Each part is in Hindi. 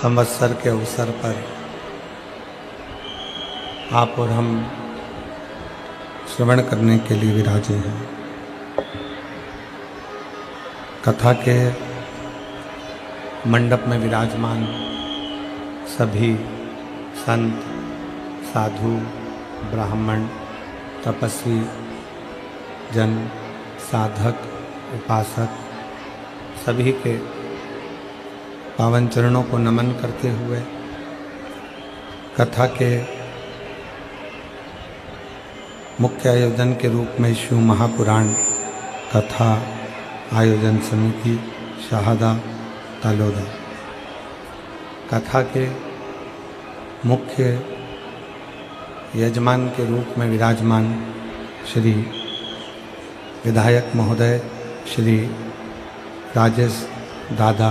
संवत्सर के अवसर पर आप और हम श्रवण करने के लिए विराजे हैं। कथा के मंडप में विराजमान सभी संत, साधु, ब्राह्मण, तपस्वी जन, साधक, उपासक सभी के पावन चरणों को नमन करते हुए कथा के मुख्य आयोजन के रूप में शिव महापुराण कथा आयोजन समिति शाहदा तलोदा, कथा के मुख्य यजमान के रूप में विराजमान श्री विधायक महोदय श्री राजेश दादा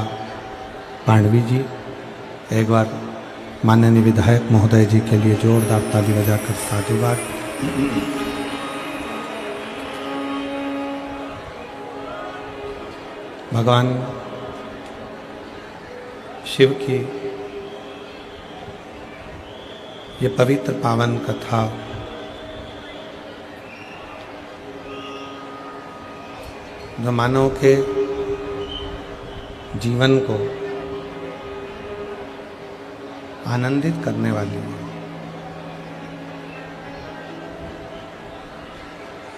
पांडवी जी, एक बार माननीय विधायक महोदय जी के लिए जोरदार ताली बजाकर साधुवाद। भगवान शिव की ये पवित्र पावन कथा जो मानव के जीवन को आनंदित करने वाली है,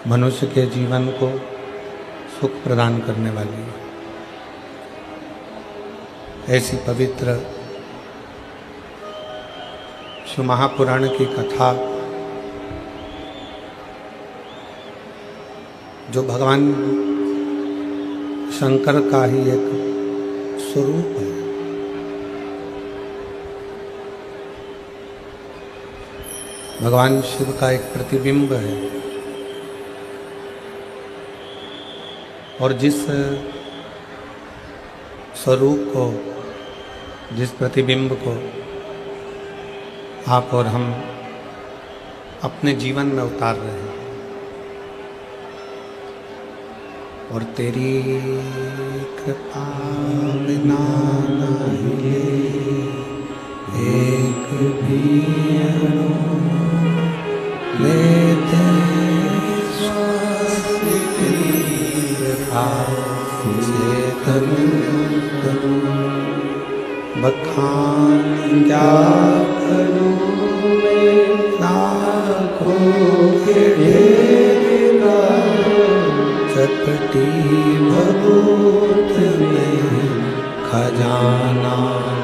मनुष्य के जीवन को सुख प्रदान करने वाली है, ऐसी पवित्र शिव महापुराण की कथा जो भगवान शंकर का ही एक स्वरूप है। भगवान शिव का एक प्रतिबिंब है और जिस स्वरूप को, जिस प्रतिबिंब को आप और हम अपने जीवन में उतार रहे हैं, और तेरी कृपा बिना नहीं एक भी लेते श्वास तेरी कृपा से तनु बखान क्या करूं मैं लाखों के ढेर का चटपटी भभूत में खजाना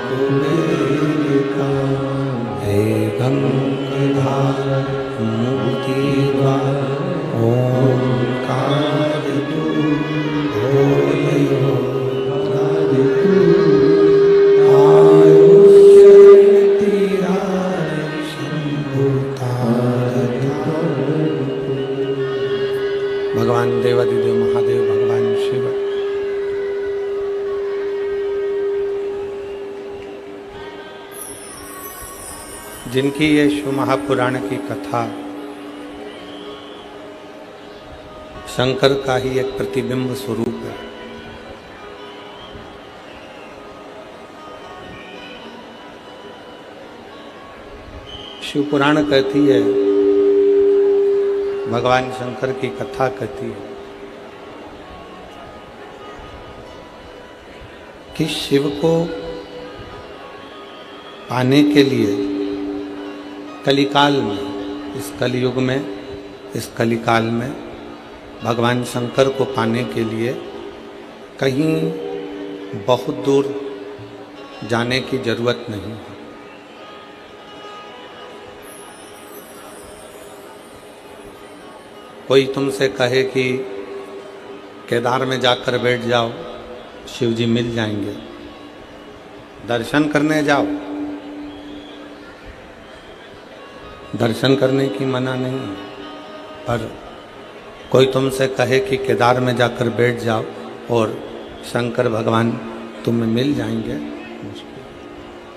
कुबेर का हे गंगाधर मुक्ति द्वार ओंकार तू भोले आयुष्य तेरा शंभुता। भगवान देवादिदेव महादेव भगवान शिव जिनकी ये शिव महापुराण की कथा शंकर का ही एक प्रतिबिंब स्वरूप है। शिव पुराण कहती है, भगवान शंकर की कथा कहती है कि शिव को पाने के लिए कलिकाल में, इस कलयुग में, इस कलिकाल में भगवान शंकर को पाने के लिए कहीं बहुत दूर जाने की जरूरत नहीं है। कोई तुमसे कहे कि केदार में जाकर बैठ जाओ, शिव जी मिल जाएंगे, दर्शन करने जाओ, दर्शन करने की मना नहीं है, पर कोई तुमसे कहे कि केदार में जाकर बैठ जाओ और शंकर भगवान तुम्हें मिल जाएंगे, मुश्किल,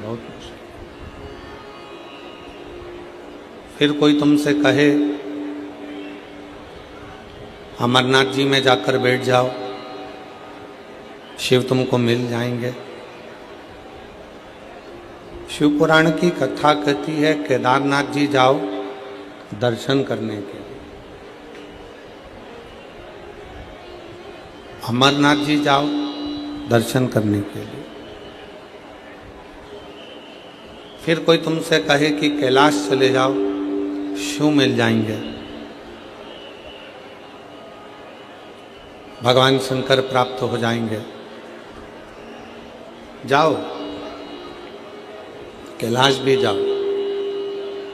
बहुत मुश्किल। फिर कोई तुमसे कहे अमरनाथ जी में जाकर बैठ जाओ, शिव तुमको मिल जाएंगे, शिव पुराण की कथा कहती है केदारनाथ जी जाओ दर्शन करने के लिए, अमरनाथ जी जाओ दर्शन करने के लिए। फिर कोई तुमसे कहे कि कैलाश चले जाओ शिव मिल जाएंगे, भगवान शंकर प्राप्त हो जाएंगे, जाओ कैलाश भी जाओ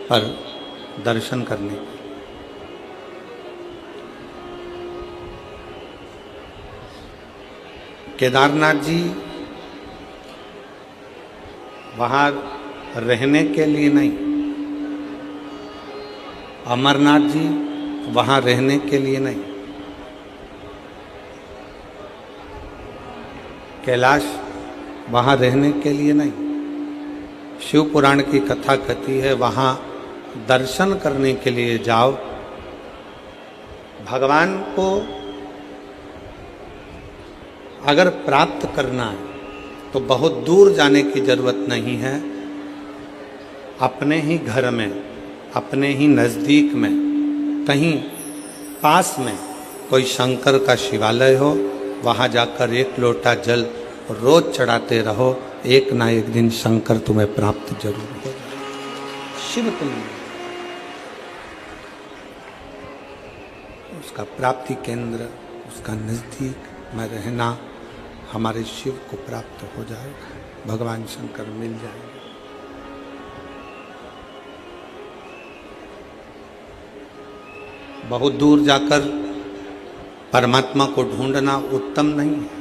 पर दर्शन करने के। केदारनाथ जी वहाँ रहने के लिए नहीं, अमरनाथ जी वहाँ रहने के लिए नहीं, कैलाश वहाँ रहने के लिए नहीं। शिव पुराण की कथा कहती है वहाँ दर्शन करने के लिए जाओ। भगवान को अगर प्राप्त करना है तो बहुत दूर जाने की जरूरत नहीं है, अपने ही घर में, अपने ही नज़दीक में, कहीं पास में कोई शंकर का शिवालय हो, वहाँ जाकर एक लोटा जल रोज चढ़ाते रहो, एक ना एक दिन शंकर तुम्हें प्राप्त जरूर हो। शिव तुल्य उसका प्राप्ति केंद्र, उसका नज़दीक में रहना, हमारे शिव को प्राप्त हो जाएगा, भगवान शंकर मिल जाएंगे। बहुत दूर जाकर परमात्मा को ढूंढना उत्तम नहीं है।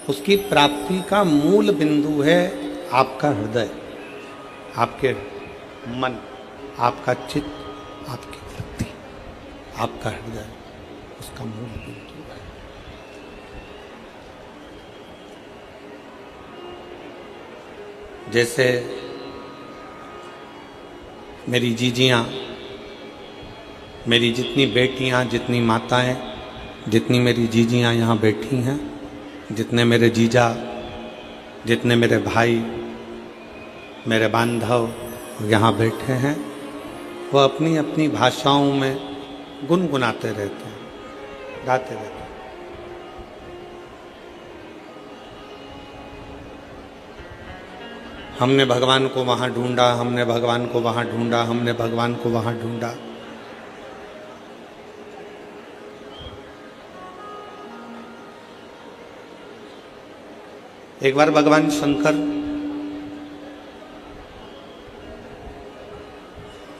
उसकी प्राप्ति का मूल बिंदु है आपका हृदय, आपके मन, आपका चित्त, आपकी वृत्ति, आपका हृदय उसका मूल बिंदु है। जैसे मेरी जीजियाँ, मेरी जितनी बेटियाँ, जितनी माताएं, जितनी मेरी जीजियाँ यहाँ बैठी हैं, जितने मेरे जीजा, जितने मेरे भाई, मेरे बांधव यहाँ बैठे हैं, वो अपनी अपनी भाषाओं में गुनगुनाते रहते हैं, गाते रहते हैं। हमने भगवान को वहाँ ढूंढा, हमने भगवान को वहाँ ढूंढा, हमने भगवान को वहाँ ढूंढा। एक बार भगवान शंकर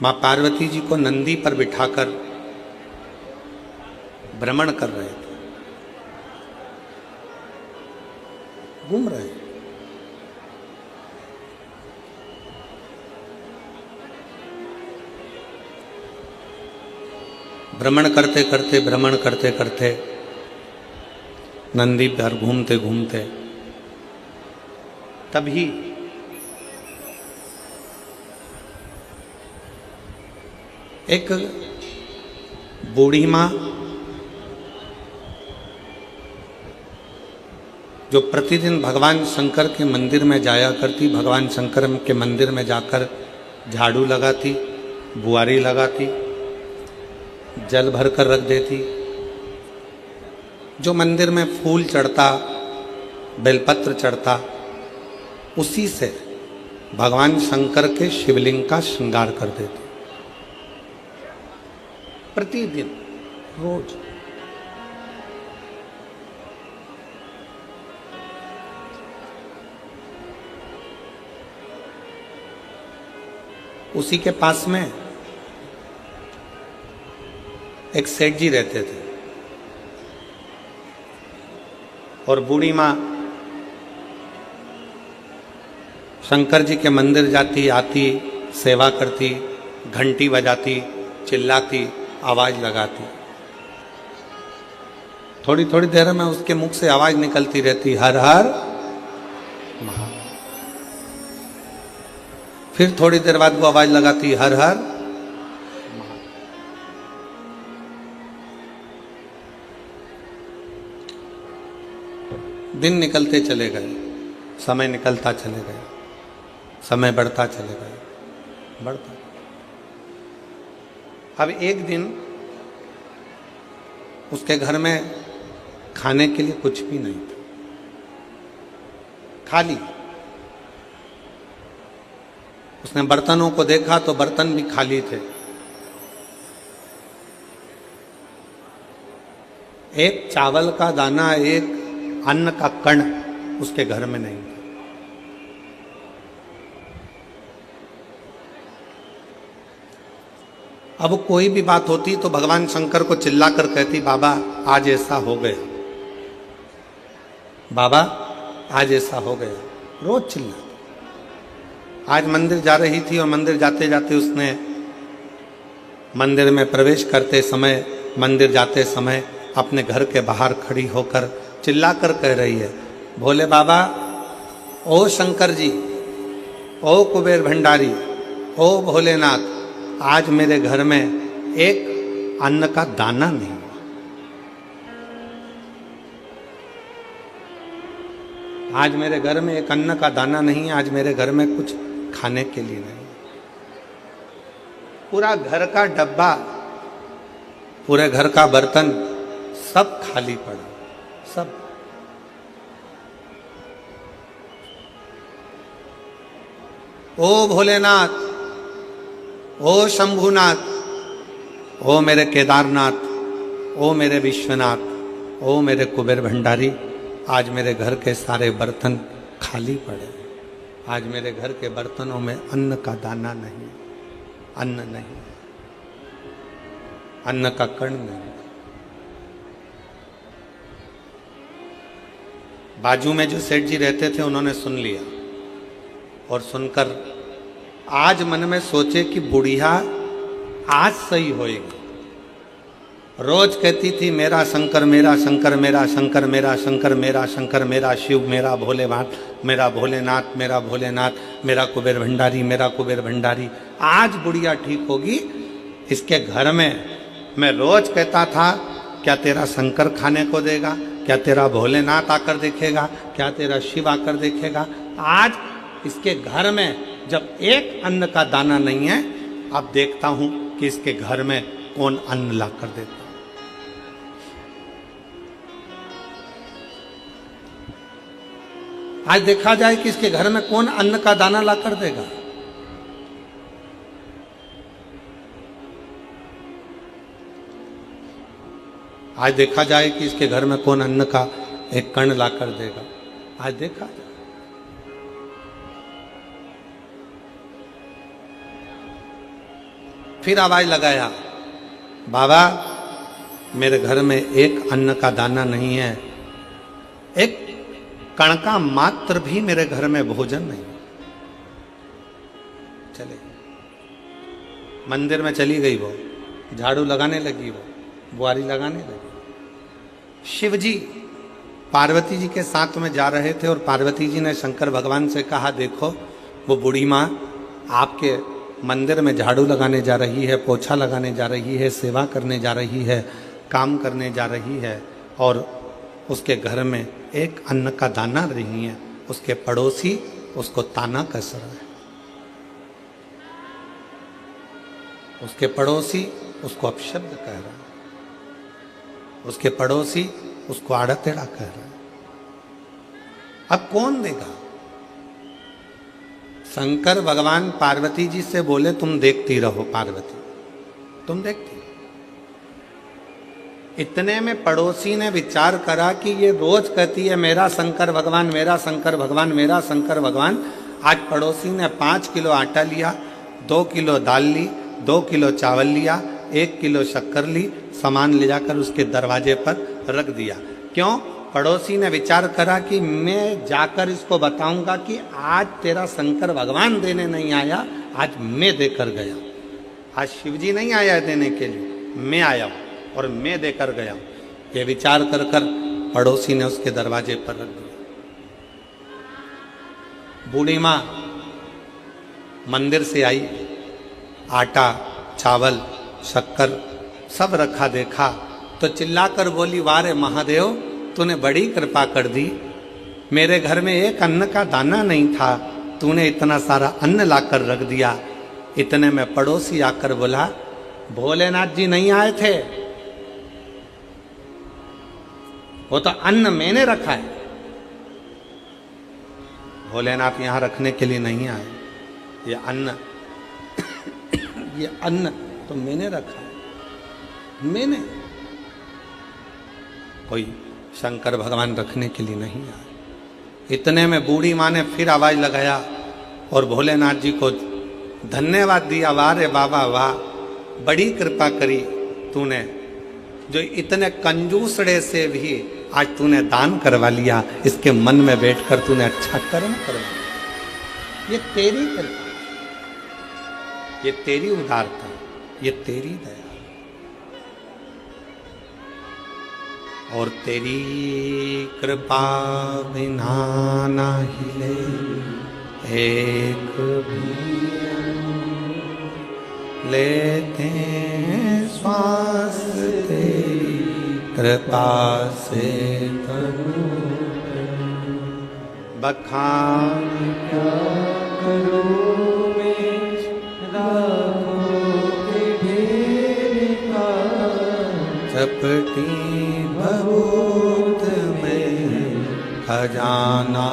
माँ पार्वती जी को नंदी पर बिठाकर भ्रमण कर रहे थे, घूम रहे हैं। भ्रमण करते करते नंदी पर घूमते घूमते तभी एक बूढ़ी माँ जो प्रतिदिन भगवान शंकर के मंदिर में जाया करती, भगवान शंकर के मंदिर में जाकर झाड़ू लगाती, बुआरी लगाती, जल भर कर रख देती, जो मंदिर में फूल चढ़ता, बेलपत्र चढ़ता, उसी से भगवान शंकर के शिवलिंग का श्रृंगार कर देते प्रतिदिन, रोज। उसी के पास में एक सेठ जी रहते थे और बूढ़ी माँ शंकर जी के मंदिर जाती, आती, सेवा करती, घंटी बजाती, चिल्लाती, आवाज लगाती। थोड़ी थोड़ी देर में उसके मुख से आवाज निकलती रहती, हर हर महादेव। फिर थोड़ी देर बाद वो आवाज लगाती, हर हर महादेव। दिन निकलते चले गए, समय निकलता चले गए, समय बढ़ता चले गए, बढ़ता। अब एक दिन उसके घर में खाने के लिए कुछ भी नहीं था, खाली। उसने बर्तनों को देखा तो बर्तन भी खाली थे। एक चावल का दाना, एक अन्न का कण उसके घर में नहीं था। अब कोई भी बात होती तो भगवान शंकर को चिल्लाकर कहती, बाबा आज ऐसा हो गया, बाबा आज ऐसा हो गया, रोज चिल्ला। आज मंदिर जा रही थी और मंदिर जाते जाते उसने मंदिर में प्रवेश करते समय, मंदिर जाते समय अपने घर के बाहर खड़ी होकर चिल्लाकर कह रही है, भोले बाबा, ओ शंकर जी, ओ कुबेर भंडारी, ओ भोलेनाथ, आज मेरे घर में एक अन्न का दाना नहीं। आज मेरे घर में एक अन्न का दाना नहीं, आज मेरे घर में कुछ खाने के लिए नहीं। पूरा घर का डब्बा, पूरे घर का बर्तन सब खाली पड़ा, सब। ओ भोलेनाथ, ओ शंभुनाथ, ओ मेरे केदारनाथ, ओ मेरे विश्वनाथ, ओ मेरे कुबेर भंडारी, आज मेरे घर के सारे बर्तन खाली पड़े। आज मेरे घर के बर्तनों में अन्न का दाना नहीं, अन्न नहीं, अन्न का कण नहीं। बाजू में जो सेठ जी रहते थे उन्होंने सुन लिया और सुनकर आज मन में सोचे कि बुढ़िया आज सही होएगी। रोज कहती थी, मेरा शंकर, मेरा शंकर, मेरा शंकर, मेरा शंकर, मेरा शंकर, मेरा शिव, मेरा भोलेनाथ, मेरा भोलेनाथ, मेरा भोलेनाथ, मेरा कुबेर भंडारी, मेरा कुबेर भंडारी। आज बुढ़िया ठीक होगी। इसके घर में मैं रोज कहता था, क्या तेरा शंकर खाने को देगा, क्या तेरा भोलेनाथ आकर देखेगा, क्या तेरा शिव आकर देखेगा। आज इसके घर में जब एक अन्न का दाना नहीं है, अब देखता हूं कि इसके घर में कौन अन्न ला कर देता। आज देखा जाए कि इसके घर में कौन अन्न का दाना ला कर देगा। आज देखा जाए कि इसके घर में कौन अन्न का एक कण ला कर देगा। आज देखा जाए। फिर आवाज लगाया, बाबा मेरे घर में एक अन्न का दाना नहीं है, एक कण का मात्र भी मेरे घर में भोजन नहीं। चले मंदिर में चली गई वो, झाड़ू लगाने लगी, वो बुआरी लगाने लगी। शिवजी पार्वती जी के साथ में जा रहे थे और पार्वती जी ने शंकर भगवान से कहा, देखो वो बूढ़ी माँ आपके मंदिर में झाड़ू लगाने जा रही है, पोछा लगाने जा रही है, सेवा करने जा रही है, काम करने जा रही है, और उसके घर में एक अन्न का दाना नहीं है। उसके पड़ोसी उसको ताना कस रहा है, उसके पड़ोसी उसको अपशब्द कह रहा है, उसके पड़ोसी उसको आड़ा टेढ़ा कह रहा है। अब कौन देगा? शंकर भगवान पार्वती जी से बोले, तुम देखती रहो पार्वती, तुम देखती। इतने में पड़ोसी ने विचार करा कि ये रोज कहती है मेरा शंकर भगवान, मेरा शंकर भगवान, मेरा शंकर भगवान। आज पड़ोसी ने 5 किलो आटा लिया, 2 किलो दाल ली, 2 किलो चावल लिया, 1 किलो शक्कर ली, सामान ले जाकर उसके दरवाजे पर रख दिया। क्यों? पड़ोसी ने विचार करा कि मैं जाकर इसको बताऊंगा कि आज तेरा शंकर भगवान देने नहीं आया, आज मैं देकर गया। आज शिवजी नहीं आया है देने के लिए, मैं आया हूं और मैं देकर गया हूं। ये विचार कर कर पड़ोसी ने उसके दरवाजे पर रख दिया। बूढ़ी माँ मंदिर से आई, आटा, चावल, शक्कर सब रखा देखा तो चिल्लाकर बोली, वाह रे महादेव, तूने बड़ी कृपा कर दी। मेरे घर में एक अन्न का दाना नहीं था, तूने इतना सारा अन्न लाकर रख दिया। इतने में पड़ोसी आकर बोला, भोलेनाथ जी नहीं आए थे, वो तो अन्न मैंने रखा है। भोलेनाथ यहां रखने के लिए नहीं आए, ये अन्न ये अन्न तो मैंने रखा है, मैंने। कोई शंकर भगवान रखने के लिए नहीं आए। इतने में बूढ़ी माँ ने फिर आवाज लगाया और भोलेनाथ जी को धन्यवाद दिया, वाह रे बाबा वाह, बड़ी कृपा करी तूने, जो इतने कंजूसड़े से भी आज तूने दान करवा लिया, इसके मन में बैठकर तूने अच्छा कर्म करवा लिया। ये तेरी कृपा, ये तेरी उदारता, ये तेरी दया और तेरी कृपा बिना ना हिले एक भी लेते श्वास, तेरी कृपा से तनु बखान क्या करूं मैं, राखों के ढेर का चपटी भभूत में खजाना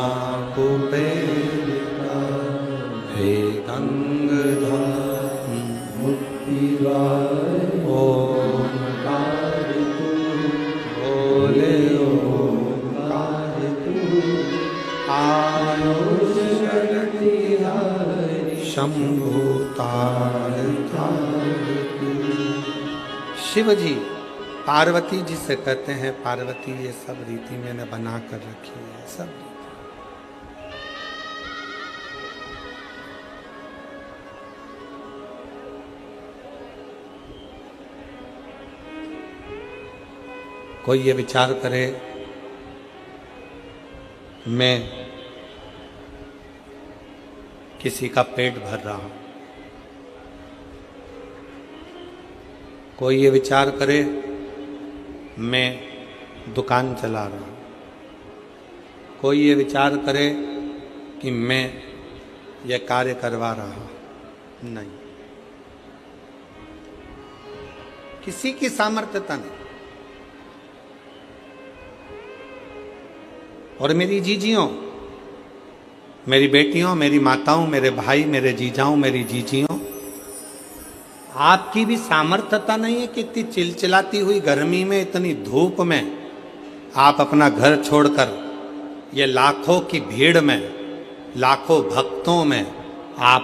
कुबेर का। हे गंगाधर मुक्तिदार ओंकार तू, बोले ओंकार तू, आयुष शक्तिधारी शंभु तारधार तू। शिव जी पार्वती जी से कहते हैं, पार्वती ये सब रीति मैंने बना कर रखी है, सब रीति। कोई ये विचार करे मैं किसी का पेट भर रहा हूं, कोई ये विचार करे मैं दुकान चला रहा हूं, कोई ये विचार करे कि मैं ये कार्य करवा रहा हूं, नहीं, किसी की सामर्थ्यता नहीं। और मेरी जीजियों, मेरी बेटियों, मेरी माताओं, मेरे भाई, मेरे जीजाओं, मेरी जीजियों, आपकी भी सामर्थ्यता नहीं है कि इतनी चिलचिलाती हुई गर्मी में, इतनी धूप में आप अपना घर छोड़कर ये लाखों की भीड़ में, लाखों भक्तों में आप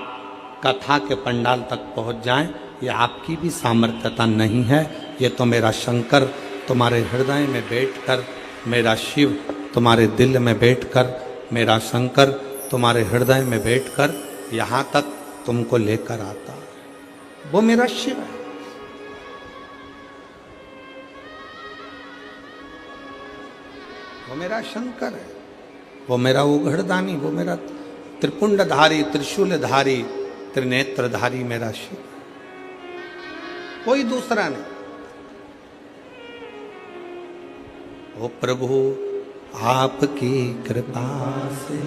कथा के पंडाल तक पहुंच जाएं। ये आपकी भी सामर्थ्यता नहीं है। ये तो मेरा शंकर तुम्हारे हृदय में बैठकर, मेरा शिव तुम्हारे दिल में बैठकर, मेरा शंकर तुम्हारे हृदय में बैठकर यहाँ तक तुमको लेकर आता, वो मेरा शिव है। वो मेरा शंकर है, वो मेरा उघड़दानी, वो मेरा त्रिपुंडधारी, त्रिशूलधारी, त्रिनेत्रधारी मेरा शिव, कोई दूसरा नहीं। ओ प्रभु आपकी कृपा से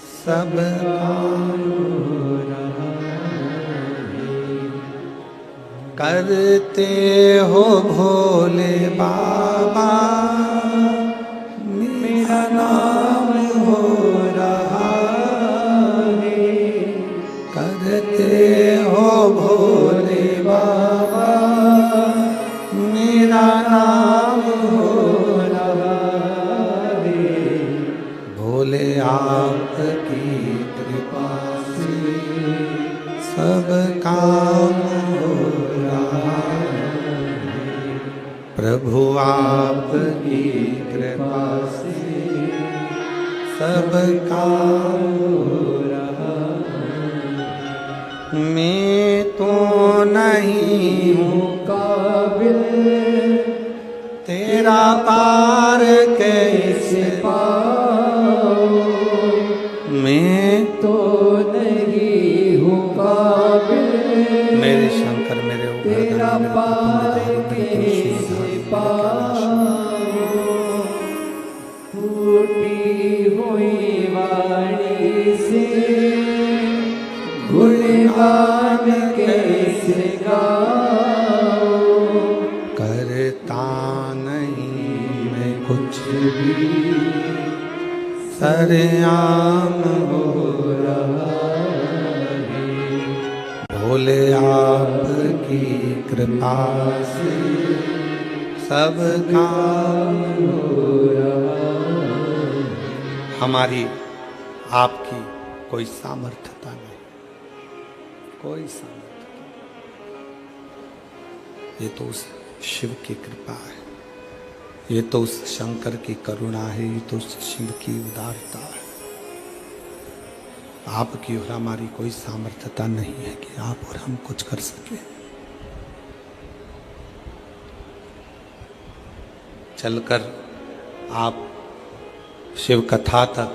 सब काम हो रहा है, करते हो भोले बाबा मेरा नाम हो रहा है, करते हो भोले बाबा मेरा नाम हो रहा है, भोले आपकी कृपा से सब काम हो रहा है, प्रभु आपकी कृपा से सब काम हो रहा है। मैं तो नहीं हूँ काबिल तेरा पार कैसे पाऊं, मैं तो नहीं हूँ काबिल मेरे शंकर मेरे तेरा पार कैसे पाऊं, टूटी हुई वाणी से गुणगान कैसे गाओ। करता नहीं मैं कुछ भी, सरेआम हो रहा है। भोले आपकी कृपा से सब काम हो रहा है। हमारी आपकी कोई सामर्थ्यता नहीं, कोई सामर्थ्य नहीं। ये तो उस शिव की कृपा है, ये तो उस शंकर की करुणा है, ये तो उस शिव की उदारता है। आपकी और हमारी कोई सामर्थ्यता नहीं है कि आप और हम कुछ कर सके। चलकर आप शिव कथा तक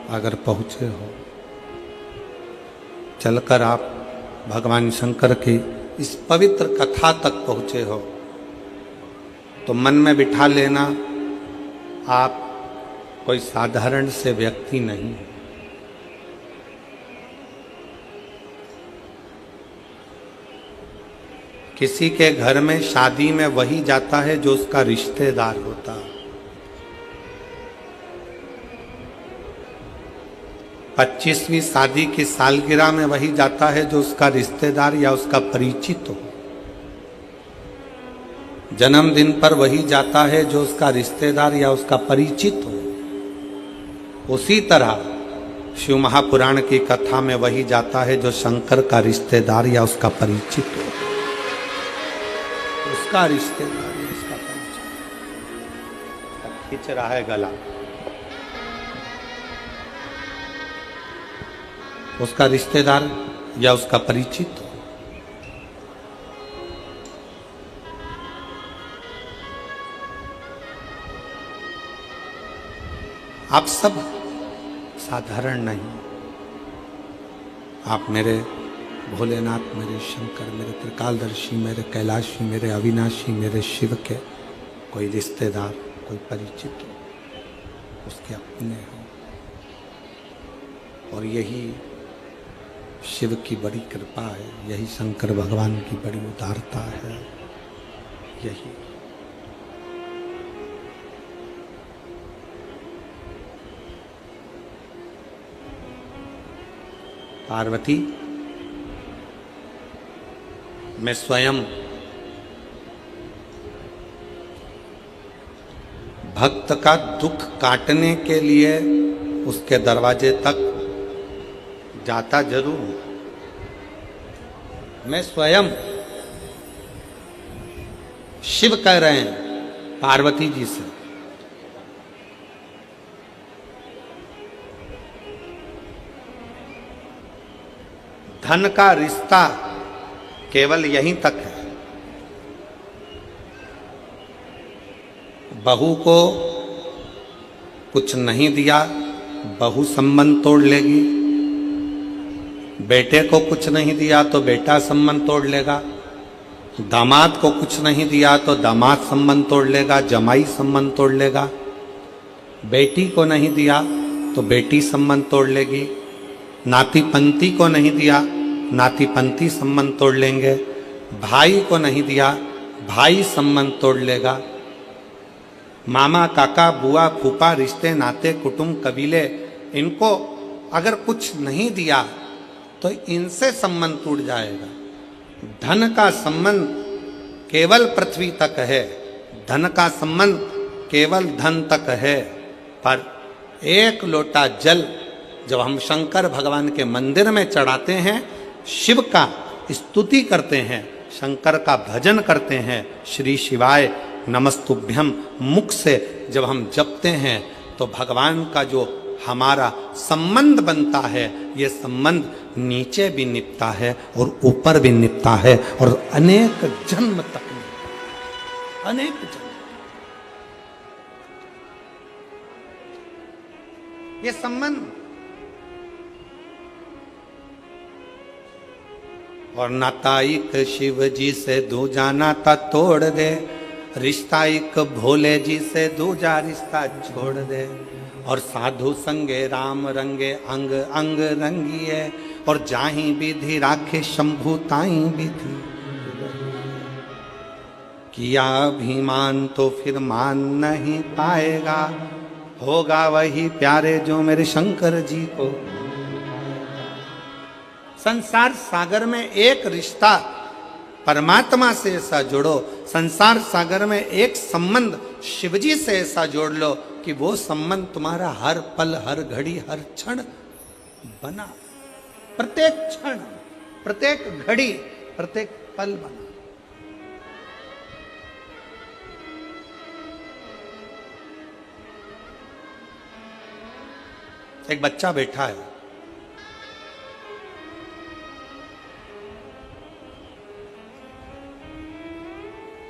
अगर पहुँचे हो, चलकर आप भगवान शंकर की इस पवित्र कथा तक पहुँचे हो, तो मन में बिठा लेना आप कोई साधारण से व्यक्ति नहीं। किसी के घर में शादी में वही जाता है जो उसका रिश्तेदार होता है। 25वीं शादी की सालगिरह में वही जाता है जो उसका रिश्तेदार या उसका परिचित हो। जन्मदिन पर वही जाता है जो उसका रिश्तेदार या उसका परिचित हो। उसी तरह शिव महापुराण की कथा में वही जाता है जो शंकर का रिश्तेदार या उसका परिचित हो। उसका रिश्तेदार या उसका परिचित। खींच रहा है गला, उसका रिश्तेदार या उसका परिचित हो। आप सब साधारण नहीं। आप मेरे भोलेनाथ, मेरे शंकर, मेरे त्रिकालदर्शी, मेरे कैलाशी, मेरे अविनाशी, मेरे शिव के कोई रिश्तेदार, कोई परिचित हो, उसके अपने हो। और यही शिव की बड़ी कृपा है, यही शंकर भगवान की बड़ी उदारता है। यही पार्वती, मैं स्वयं भक्त का दुख काटने के लिए उसके दरवाजे तक जाता जरूर हूं। मैं स्वयं, शिव कह रहे हैं पार्वती जी से, धन का रिश्ता केवल यहीं तक है। बहू को कुछ नहीं दिया, बहू संबंध तोड़ लेगी। बेटे को कुछ नहीं दिया तो बेटा संबंध तोड़ लेगा। दामाद को कुछ नहीं दिया तो दामाद संबंध तोड़ लेगा, जमाई संबंध तोड़ लेगा। बेटी को नहीं दिया तो बेटी संबंध तोड़ लेगी। नाती पंती को नहीं दिया, नाती पंती संबंध तोड़ लेंगे। भाई को नहीं दिया, भाई संबंध तोड़ लेगा। मामा, काका, बुआ, फूफा, रिश्ते, नाते, कुटुंब, कबीले, इनको अगर कुछ नहीं दिया तो इनसे संबंध टूट जाएगा। धन का संबंध केवल पृथ्वी तक है, धन का संबंध केवल धन तक है। पर एक लोटा जल जब हम शंकर भगवान के मंदिर में चढ़ाते हैं, शिव का स्तुति करते हैं, शंकर का भजन करते हैं, श्री शिवाय नमस्तुभ्यम मुख से जब हम जपते हैं, तो भगवान का जो हमारा संबंध बनता है, ये संबंध नीचे भी निपटा है और ऊपर भी निपटा है और अनेक जन्म तक, अनेक जन्म। ये संबंध और नाताइक शिव जी से दो जाना था तोड़ दे, रिश्ता एक भोले जी से दूजा रिश्ता छोड़ दे, और साधु संगे राम रंगे अंग अंग रंगिए, और जाही विधि राखे शंभु ताई विधि। किया अभिमान तो फिर मान नहीं पाएगा, होगा वही प्यारे जो मेरे शंकर जी को। संसार सागर में एक रिश्ता परमात्मा से ऐसा जोड़ो, संसार सागर में एक संबंध शिवजी से ऐसा जोड़ लो कि वो संबंध तुम्हारा हर पल हर घड़ी हर क्षण बना, प्रत्येक क्षण प्रत्येक घड़ी प्रत्येक पल बना। एक बच्चा बैठा है,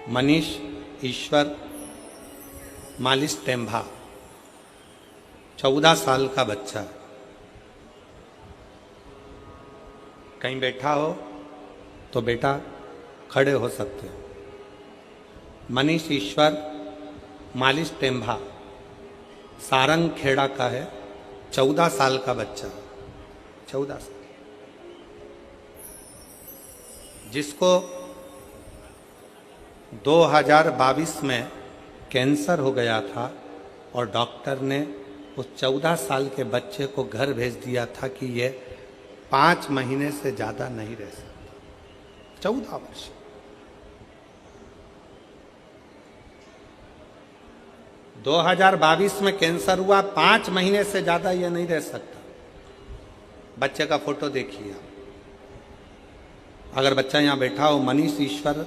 मनीष ईश्वर मालिश टेम्भा, 14 साल का बच्चा। कहीं बैठा हो तो बेटा खड़े हो सकते हो। मनीष ईश्वर मालिश टेम्भा सारंग खेड़ा का है, 14 साल का बच्चा, 14 साल, जिसको 2022 में कैंसर हो गया था, और डॉक्टर ने उस 14 साल के बच्चे को घर भेज दिया था कि ये 5 महीने से ज्यादा नहीं रह सकता। 14 वर्ष। दो 2022 में कैंसर हुआ, 5 महीने से ज्यादा ये नहीं रह सकता। बच्चे का फोटो देखिए आप। अगर बच्चा यहां बैठा हो, मनीष ईश्वर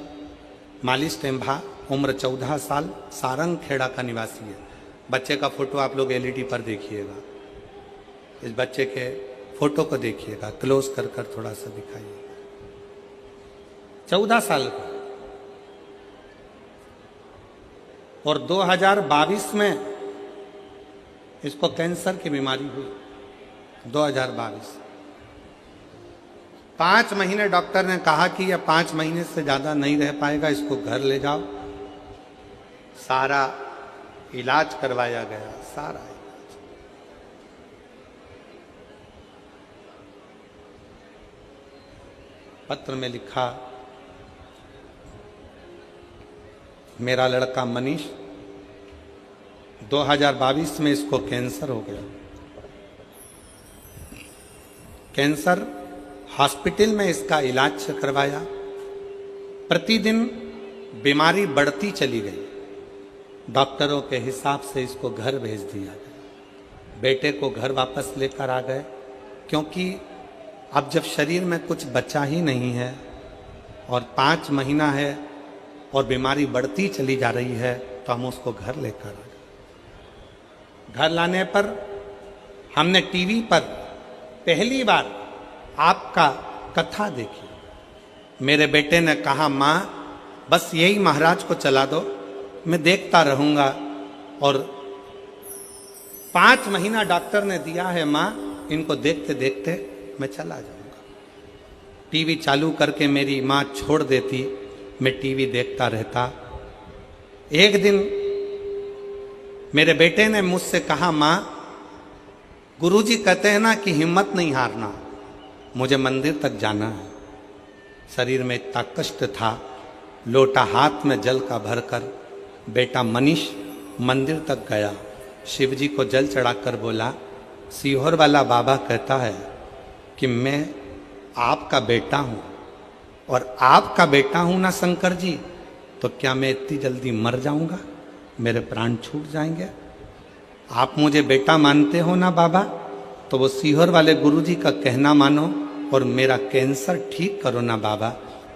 मालिश टेम्भा, उम्र 14 साल, सारंग खेड़ा का निवासी है। बच्चे का फोटो आप लोग एलईडी पर देखिएगा। इस बच्चे के फोटो को देखिएगा, क्लोज कर कर थोड़ा सा दिखाइए। 14 साल का, और 2022 में इसको कैंसर की बीमारी हुई। 2022 5 महीने डॉक्टर ने कहा कि यह 5 महीने से ज्यादा नहीं रह पाएगा, इसको घर ले जाओ। सारा इलाज करवाया गया, सारा इलाज। पत्र में लिखा, मेरा लड़का मनीष 2022 में इसको कैंसर हो गया। कैंसर हॉस्पिटल में इसका इलाज करवाया, प्रतिदिन बीमारी बढ़ती चली गई। डॉक्टरों के हिसाब से इसको घर भेज दिया गया। बेटे को घर वापस लेकर आ गए, क्योंकि अब जब शरीर में कुछ बचा ही नहीं है और 5 महीना है और बीमारी बढ़ती चली जा रही है, तो हम उसको घर लेकर आ गए। घर लाने पर हमने टीवी पर पहली बार आपका कथा देखी। मेरे बेटे ने कहा, माँ बस यही महाराज को चला दो, मैं देखता रहूंगा। और 5 महीना डॉक्टर ने दिया है माँ, इनको देखते देखते मैं चला जाऊंगा। टीवी चालू करके मेरी माँ छोड़ देती, मैं टीवी देखता रहता। एक दिन मेरे बेटे ने मुझसे कहा, माँ गुरुजी कहते हैं ना कि हिम्मत नहीं हारना, मुझे मंदिर तक जाना है। शरीर में इतना कष्ट था, लोटा हाथ में जल का भरकर बेटा मनीष मंदिर तक गया। शिवजी को जल चढ़ाकर बोला, सीहोर वाला बाबा कहता है कि मैं आपका बेटा हूं, और आपका बेटा हूं ना शंकर जी, तो क्या मैं इतनी जल्दी मर जाऊंगा, मेरे प्राण छूट जाएंगे? आप मुझे बेटा मानते हो ना बाबा, तो वो सीहोर वाले गुरुजी का कहना मानो और मेरा कैंसर ठीक करो ना बाबा।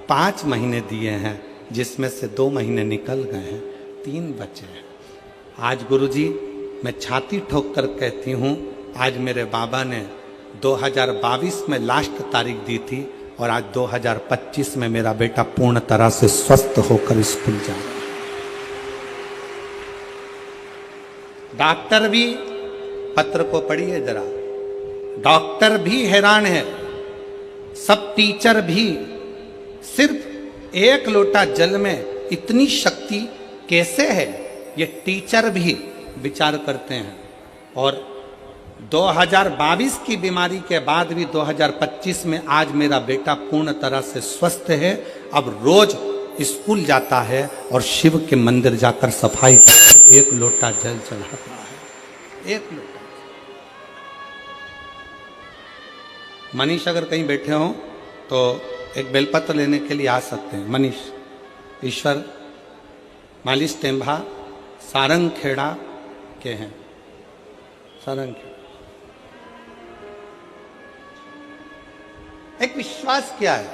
5 महीने दिए हैं, जिसमें से 2 महीने निकल गए हैं, 3 बचे हैं। आज गुरुजी मैं छाती ठोक कर कहती हूँ, आज मेरे बाबा ने 2022 में लास्ट तारीख दी थी, और आज 2025 में मेरा बेटा पूर्ण तरह से स्वस्थ होकर स्कूल जा रहा है। डॉक्टर भी, पत्र को पढ़िए जरा, डॉक्टर भी हैरान है, सब टीचर भी। सिर्फ 1 लोटा जल में इतनी शक्ति, कैसे है ये टीचर भी विचार करते हैं। और 2022 की बीमारी के बाद भी 2025 में आज मेरा बेटा पूर्ण तरह से स्वस्थ है। अब रोज स्कूल जाता है और शिव के मंदिर जाकर सफाई करके एक लोटा जल चढ़ाता है, एक लोटा। मनीष अगर कहीं बैठे हो तो एक बेलपत्र लेने के लिए आ सकते हैं। मनीष ईश्वर मालिश टेम्भा सारंग खेड़ा के हैं, सारंग खेड़ा। एक विश्वास क्या है,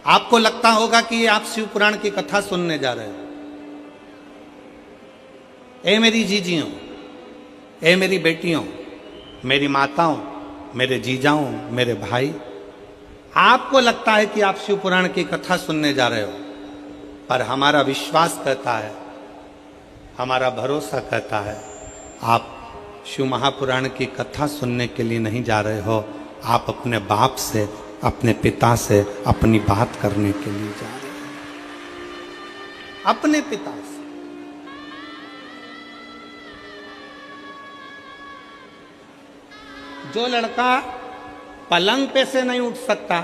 आपको लगता होगा कि आप शिव पुराण की कथा सुनने जा रहे हो। ए मेरी जीजियों, ए मेरी बेटियों, मेरी माताओं, मेरे जीजाओं, मेरे भाई, आपको लगता है कि आप शिव पुराण की कथा सुनने जा रहे हो, पर हमारा विश्वास कहता है, हमारा भरोसा कहता है, आप शिव महापुराण की कथा सुनने के लिए नहीं जा रहे हो, आप अपने बाप से, अपने पिता से अपनी बात करने के लिए जा रहे हो, अपने पिता से। जो लड़का पलंग पे से नहीं उठ सकता,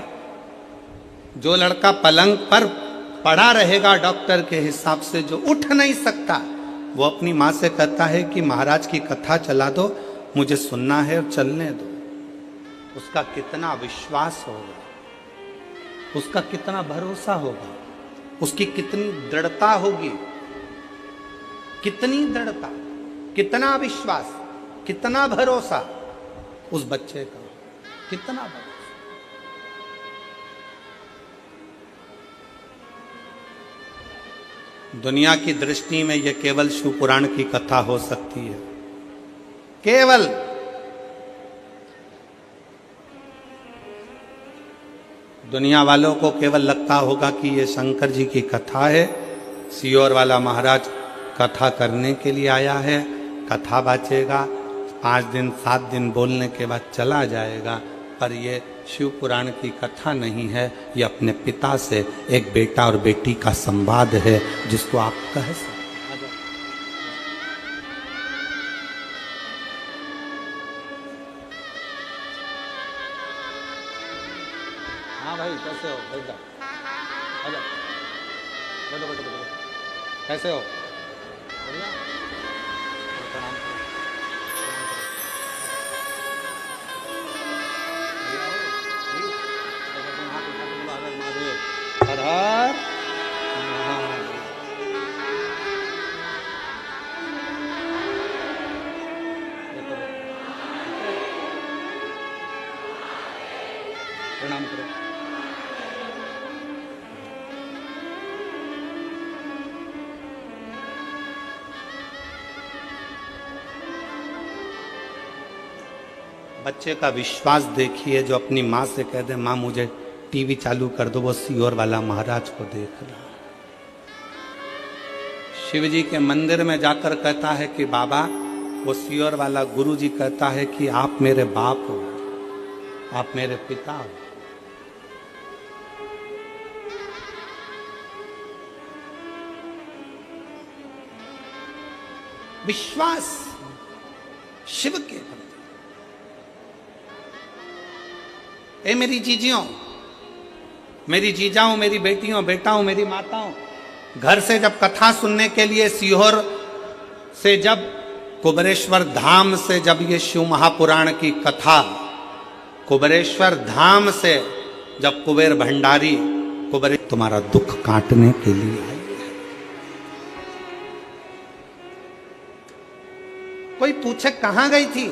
जो लड़का पलंग पर पड़ा रहेगा डॉक्टर के हिसाब से, जो उठ नहीं सकता, वो अपनी माँ से कहता है कि महाराज की कथा चला दो, मुझे सुनना है और चलने दो। उसका कितना विश्वास होगा, उसका कितना भरोसा होगा, उसकी कितनी दृढ़ता होगी, कितनी दृढ़ता, कितना विश्वास, कितना भरोसा उस बच्चे का, कितना भरोसा। दुनिया की दृष्टि में यह केवल शिव पुराण की कथा हो सकती है, केवल। दुनिया वालों को केवल लगता होगा कि ये शंकर जी की कथा है, सियोर वाला महाराज कथा करने के लिए आया है, कथा बाचेगा, 5 दिन 7 दिन बोलने के बाद चला जाएगा। पर ये शिव पुराण की कथा नहीं है, ये अपने पिता से एक बेटा और बेटी का संवाद है, जिसको आप कह सकते। हाँ भाई, कैसे हो? बैठ जाओ, आ जाओ, बैठो बैठो बैठो। कैसे हो? बढ़िया। प्रणाम करो। हर हर प्रणाम करो। बच्चे का विश्वास देखिए, जो अपनी माँ से कह दे, माँ मुझे टीवी चालू कर दो, वो सियोर वाला महाराज को देख रहा। शिव जी के मंदिर में जाकर कहता है कि बाबा, वो सियोर वाला गुरु जी कहता है कि आप मेरे बाप हो, आप मेरे पिता हो। विश्वास शिव के प्रति। ए मेरी जीजियों, मेरी जीजाओं, मेरी बेटियों, बेटाओं, मेरी माताओं, घर से जब कथा सुनने के लिए सीहोर से, जब कुबेरेश्वर धाम से, जब ये शिव महापुराण की कथा कुबेरेश्वर धाम से, जब कुबेर भंडारी, कुबेर तुम्हारा दुख काटने के लिए आई है। कोई पूछे कहां गई थी,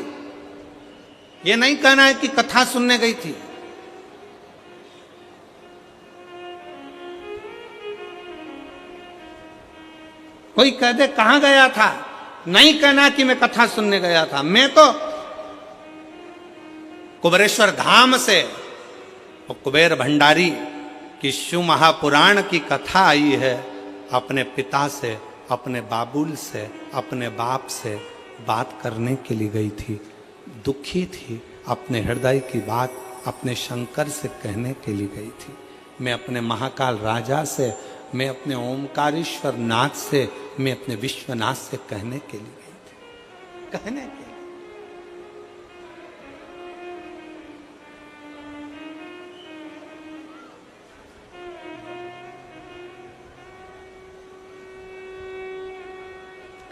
ये नहीं कहना है कि कथा सुनने गई थी। कोई कह दे कहां गया था, नहीं कहना कि मैं कथा सुनने गया था। मैं तो कुबेरेश्वर धाम से, और कुबेर भंडारी की शिव महापुराण की कथा आई है, अपने पिता से, अपने बाबुल से, अपने बाप से बात करने के लिए गई थी। दुखी थी, अपने हृदय की बात अपने शंकर से कहने के लिए गई थी। मैं अपने महाकाल राजा से, मैं अपने ओमकारेश्वर नाथ से, मैं अपने विश्वनाथ से कहने के लिए गई थी, कहने के लिए।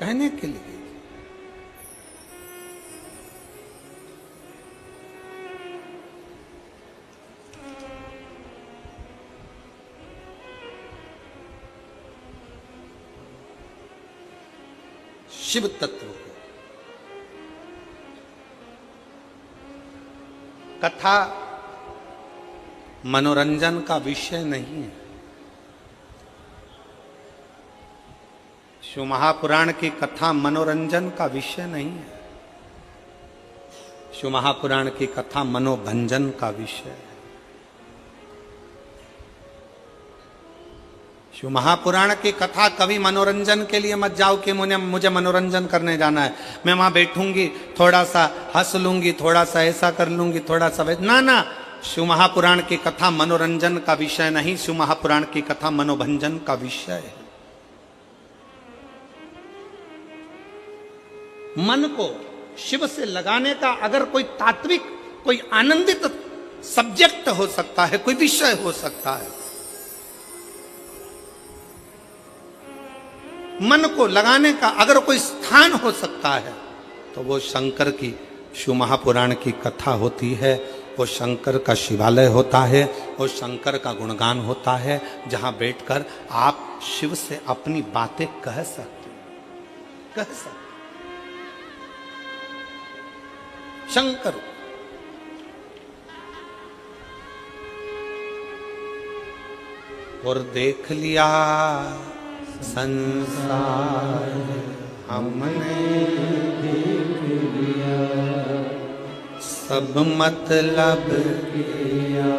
कहने के लिए गई थी। शिव तत्व को कथा मनोरंजन का विषय नहीं है। शिव महापुराण की कथा मनोरंजन का विषय नहीं है। शिव महापुराण की कथा मनोभंजन का विषय है। शिव महापुराण की कथा कभी मनोरंजन के लिए मत जाओ कि मुझे मनोरंजन करने जाना है, मैं वहां बैठूंगी, थोड़ा सा हंस लूंगी, थोड़ा सा ऐसा कर लूंगी, थोड़ा सा ना ना। शिव महापुराण की कथा मनोरंजन का विषय नहीं, शिव महापुराण की कथा मनोभंजन का विषय है। मन को शिव से लगाने का अगर कोई तात्विक, कोई आनंदित सब्जेक्ट हो सकता है, कोई विषय हो सकता है, मन को लगाने का अगर कोई स्थान हो सकता है, तो वो शंकर की शिव महापुराण की कथा होती है। वो शंकर का शिवालय होता है, वो शंकर का गुणगान होता है, जहां बैठकर आप शिव से अपनी बातें कह सकते, कह सकते। शंकर और देख लिया संसार हमने, देख लिया सब मतलब किया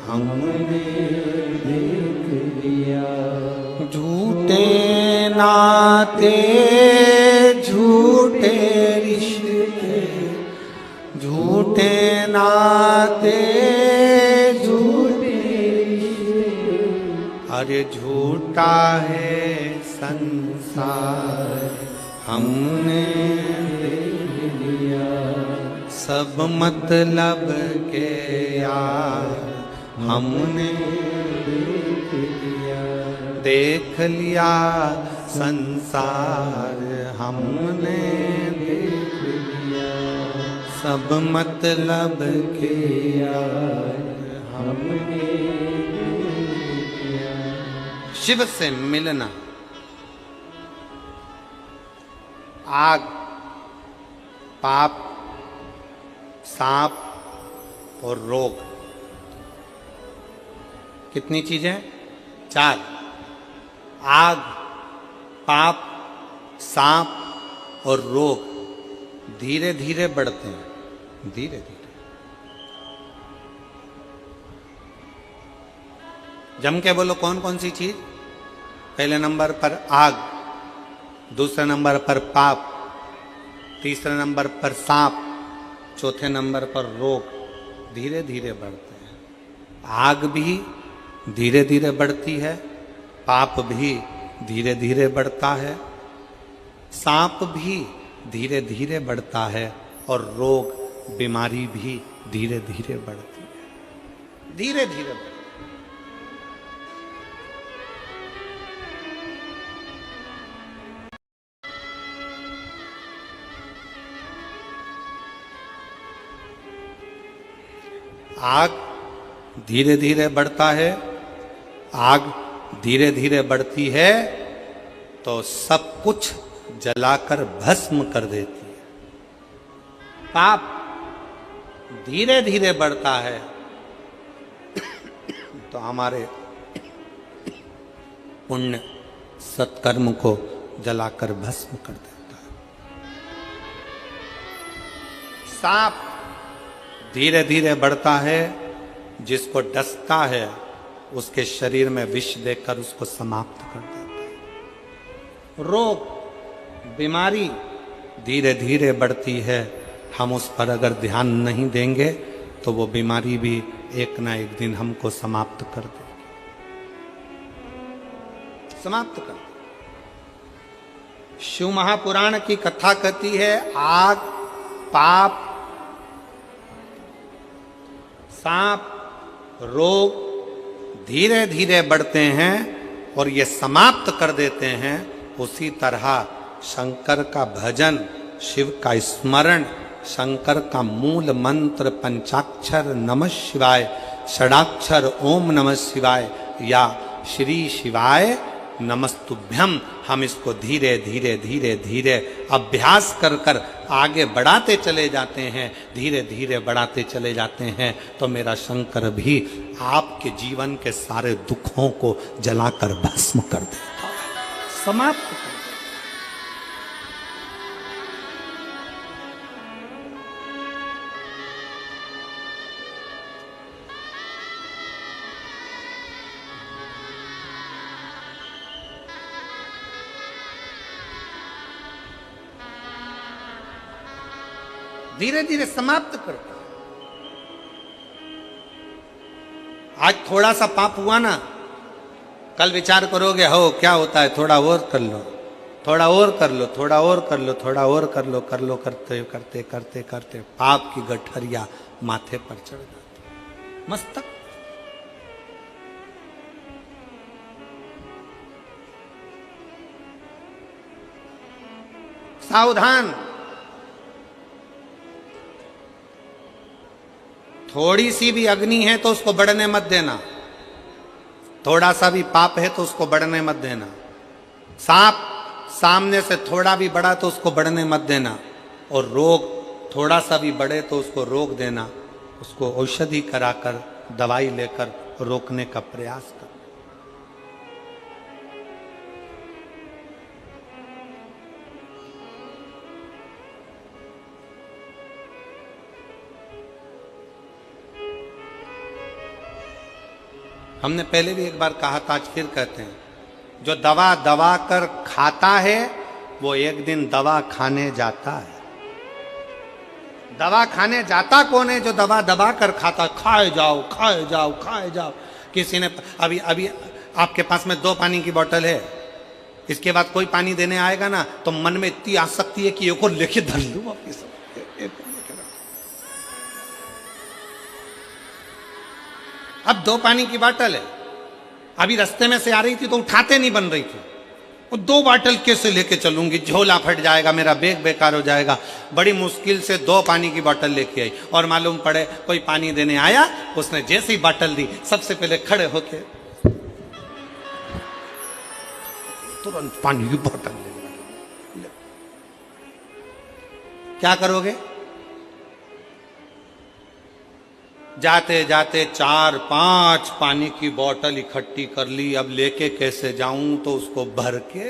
हमने, देख लिया झूठे नाते झूठे रिश्ते, झूठे नाते झूठे रिश्ते, अरे झूठा है संसार हमने देख लिया, सब मतलब के यार हमने देख लिया संसार हमने देख लिया, सब मतलब के यार हमने देख लिया। शिव से मिलना, आग, पाप, सांप और रोग, कितनी चीजें? 4। आग, पाप, सांप और रोग धीरे धीरे बढ़ते हैं, धीरे धीरे। जम के बोलो कौन कौन सी चीज? पहले नंबर पर आग, दूसरे नंबर पर पाप, तीसरे नंबर पर सांप, चौथे नंबर पर रोग धीरे धीरे बढ़ते हैं। आग भी धीरे धीरे बढ़ती है, पाप भी धीरे धीरे बढ़ता है, सांप भी धीरे धीरे बढ़ता है और रोग, बीमारी भी धीरे धीरे बढ़ती है, धीरे धीरे बढ़ती है। आग धीरे धीरे बढ़ता है, आग धीरे धीरे बढ़ती है तो सब कुछ जलाकर भस्म कर देती है। पाप धीरे धीरे बढ़ता है तो हमारे पुण्य सत्कर्म को जलाकर भस्म कर देता है। सांप धीरे धीरे बढ़ता है, जिसको डसता है उसके शरीर में विष देकर उसको समाप्त कर देता है। रोग, बीमारी धीरे धीरे बढ़ती है, हम उस पर अगर ध्यान नहीं देंगे तो वो बीमारी भी एक ना एक दिन हमको समाप्त कर देगी, समाप्त कर देगी। शिव महापुराण की कथा कहती है आग, पाप, सांप, रोग धीरे धीरे बढ़ते हैं और ये समाप्त कर देते हैं। उसी तरह शंकर का भजन, शिव का स्मरण, शंकर का मूल मंत्र पंचाक्षर नमः शिवाय, षडाक्षर ओम नमः शिवाय या श्री शिवाय नमस्तुभ्यम, हम इसको धीरे धीरे धीरे धीरे अभ्यास कर कर आगे बढ़ाते चले जाते हैं, धीरे धीरे बढ़ाते चले जाते हैं, तो मेरा शंकर भी आपके जीवन के सारे दुखों को जलाकर भस्म कर देता है, समाप्त कर देता है। धीरे धीरे समाप्त करता। आज थोड़ा सा पाप हुआ ना, कल विचार करोगे हो क्या होता है, थोड़ा और कर लो, थोड़ा और कर लो, थोड़ा और कर लो, थोड़ा और कर लो, कर लो, करते करते करते करते पाप की गठरिया माथे पर चढ़ जाती, मस्तक। सावधान, थोड़ी सी भी अग्नि है तो उसको बढ़ने मत देना, थोड़ा सा भी पाप है तो उसको बढ़ने मत देना। सांप सामने से थोड़ा भी बढ़ा तो उसको बढ़ने मत देना, और रोग थोड़ा सा भी बढ़े तो उसको रोक देना, उसको औषधि कराकर दवाई लेकर रोकने का प्रयास कर। हमने पहले भी एक बार कहा था, आज फिर कहते हैं, जो दवा दवा कर खाता है वो एक दिन दवा खाने जाता है। दवा खाने जाता कौन है? जो दवा दबा कर खाता, खाए जाओ खाए जाओ खाए जाओ। किसी ने अभी अभी आपके पास में 2 पानी की बोतल है, इसके बाद कोई पानी देने आएगा ना तो मन में इतनी आसक्ति है कि एक और लेके धर लूं वापिस। अब 2 पानी की बोतल है, अभी रास्ते में से आ रही थी तो उठाते नहीं बन रही थी, वो 2 बोतल कैसे लेके चलूंगी, झोला फट जाएगा, मेरा बैग बेकार हो जाएगा। बड़ी मुश्किल से 2 पानी की बोतल लेके आई, और मालूम पड़े कोई पानी देने आया, उसने जैसे ही बोतल दी सबसे पहले खड़े होके तुरंत पानी की बोतल ले। क्या करोगे? जाते जाते 4-5 पानी की बोतल इकट्ठी कर ली, अब लेके कैसे जाऊं, तो उसको भर के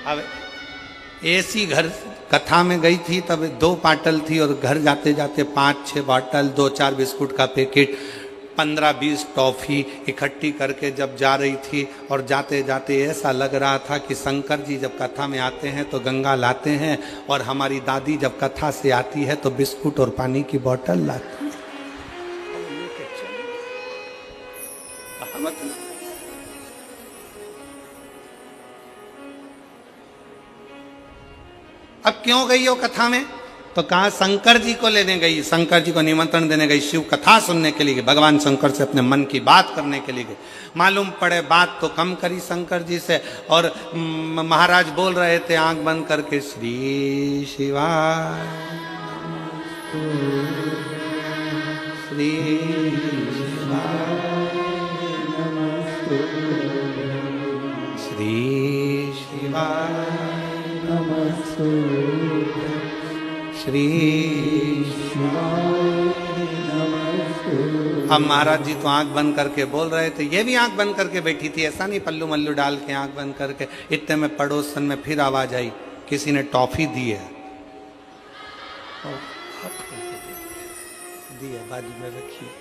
अब ऐसी घर कथा में गई थी, तब 2 बोतल थी, और घर जाते जाते 5-6 बोतल, 2-4 बिस्कुट का पैकेट, 15-20 टॉफी इकट्ठी करके जब जा रही थी, और जाते जाते ऐसा लग रहा था कि शंकर जी जब कथा में आते हैं तो गंगा लाते हैं, और हमारी दादी जब कथा से आती है तो बिस्कुट और पानी की बोतल लाती है। अब क्यों गई हो कथा में? तो कहा शंकर जी को लेने गई, शंकर जी को निमंत्रण देने गई, शिव कथा सुनने के लिए गई, भगवान शंकर से अपने मन की बात करने के लिए गई। मालूम पड़े बात तो कम करी शंकर जी से, और महाराज बोल रहे थे आंख बंद करके, श्री शिवाय श्री शिवाय श्री शिवाय श्री अब महाराज जी तो आंख बंद करके बोल रहे थे, ये भी आंख बंद करके बैठी थी, ऐसा नहीं पल्लू मल्लू डाल के आंख बंद करके। इतने में पड़ोसन में फिर आवाज आई, किसी ने टॉफी दी है, दी है, बाजू में रखी है।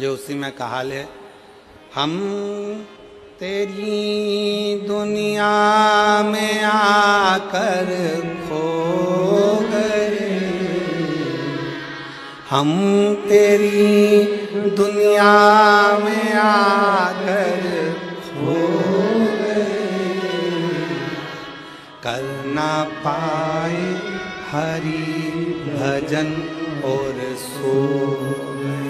जो उसी में कहाल है, हम तेरी दुनिया में आकर खो गए, हम तेरी दुनिया में आकर खो गए, कर ना पाए हरि भजन और सो गए,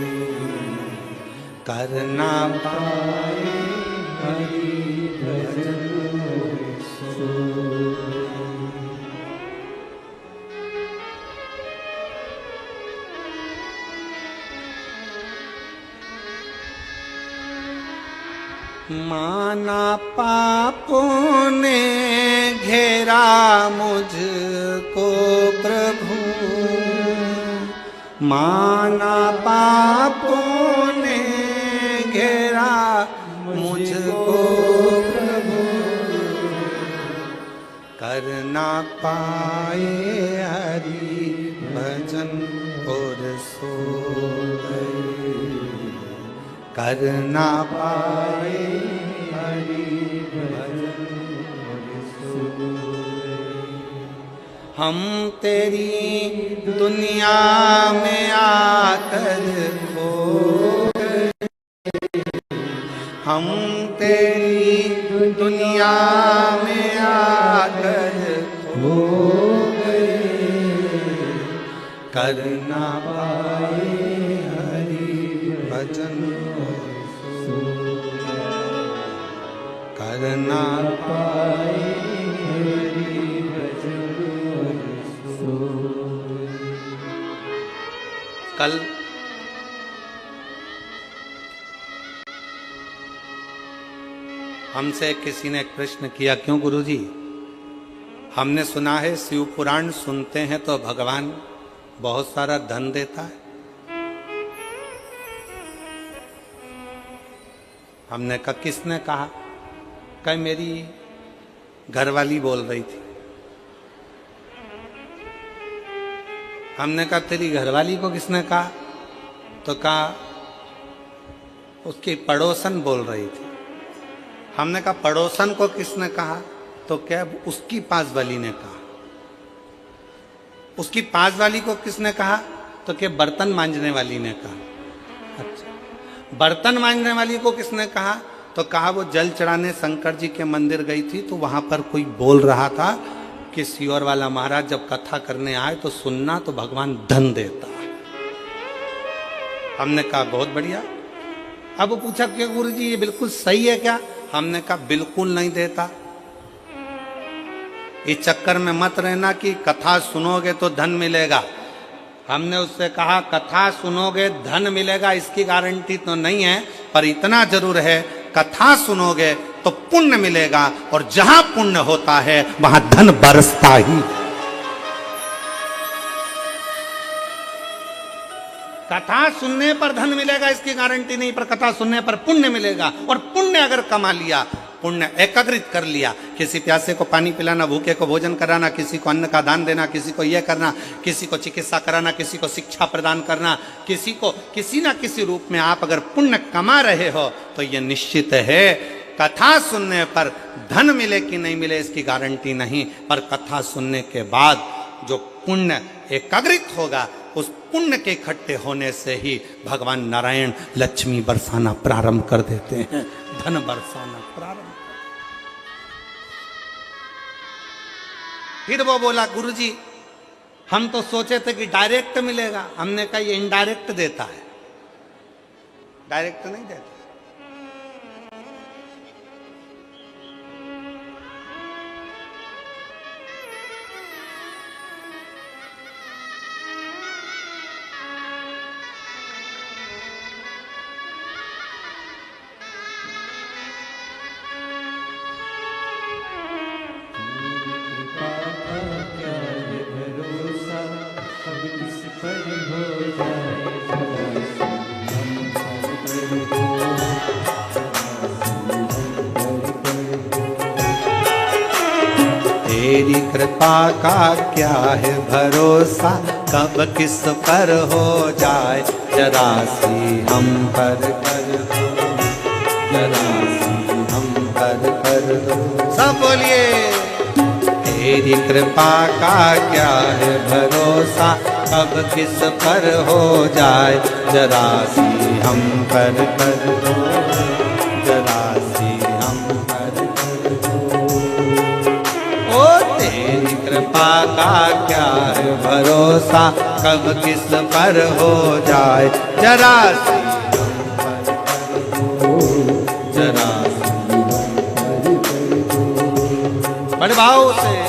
कर ना पाए हरि भजन और सो गए। माना पापों ने घेरा मुझको प्रभु, माना पापों ने घेरा मुझको प्रभु, कर ना पाए हरि भजन और सो गए, कर ना पाए हरि भजन और सो गए। हम तेरी दुनिया में आकर खो गए, हम तेरी दुनिया में आकर खो गए, कर ना पाए हरि भजन और सो गए, कर ना पाए हरि भजन और सो गए। कल हमसे किसी ने एक प्रश्न किया, क्यों गुरुजी, हमने सुना है शिव पुराण सुनते हैं तो भगवान बहुत सारा धन देता है। हमने कहा किसने कहा? कल मेरी घरवाली बोल रही थी। हमने कहा तेरी घरवाली को किसने कहा? तो कहा उसकी पड़ोसन बोल रही थी। हमने कहा पड़ोसन को किसने कहा? तो क्या उसकी पास वाली ने कहा। उसकी पास वाली को किसने कहा? तो क्या बर्तन मांजने वाली ने कहा। अच्छा, बर्तन मांजने वाली को किसने कहा? तो कहा वो जल चढ़ाने शंकर जी के मंदिर गई थी तो वहां पर कोई बोल रहा था कि सियोर वाला महाराज जब कथा करने आए तो सुनना, तो भगवान धन देता है। हमने कहा बहुत बढ़िया। अब वो पूछा कि गुरुजी ये बिल्कुल सही है क्या? हमने कहा बिल्कुल नहीं देता। इस चक्कर में मत रहना कि कथा सुनोगे तो धन मिलेगा। हमने उससे कहा कथा सुनोगे धन मिलेगा इसकी गारंटी तो नहीं है, पर इतना जरूर है कथा सुनोगे तो पुण्य मिलेगा, और जहां पुण्य होता है वहां धन बरसता ही। कथा सुनने पर धन मिलेगा इसकी गारंटी नहीं, पर कथा सुनने पर पुण्य मिलेगा। और पुण्य अगर कमा लिया, पुण्य एकाग्रित कर लिया, किसी प्यासे को पानी पिलाना, भूखे को भोजन कराना, किसी को अन्न का दान देना, किसी को यह करना, किसी को चिकित्सा कराना, किसी को शिक्षा प्रदान करना, किसी को किसी ना किसी रूप में आप अगर पुण्य कमा रहे हो तो यह निश्चित है कथा सुनने पर धन मिले कि नहीं मिले इसकी गारंटी नहीं, पर कथा सुनने के बाद जो पुण्य एकाग्रित होगा उस पुण्य के इकट्ठे होने से ही भगवान नारायण लक्ष्मी बरसाना प्रारंभ कर देते हैं, धन बरसाना प्रारंभ। फिर वो बोला गुरुजी हम तो सोचे थे कि डायरेक्ट मिलेगा। हमने कहा ये इनडायरेक्ट देता है, डायरेक्ट नहीं देता। तेरी कृपा का क्या है भरोसा, कब किस पर हो जाए जरा सी हम पर कर दो, जरा सी हम पर कर दो। सब बोलिए। तेरी कृपा का क्या है भरोसा, कब किस पर हो जाए जरा सी हम पर कर दो, जरा सी हम पर कर दो। ओ तेरी कृपा का क्या है भरोसा, कब किस पर हो जाए जरा सी हम पर कर दो, जरा सी हम पर कर दो। बड़े भाव से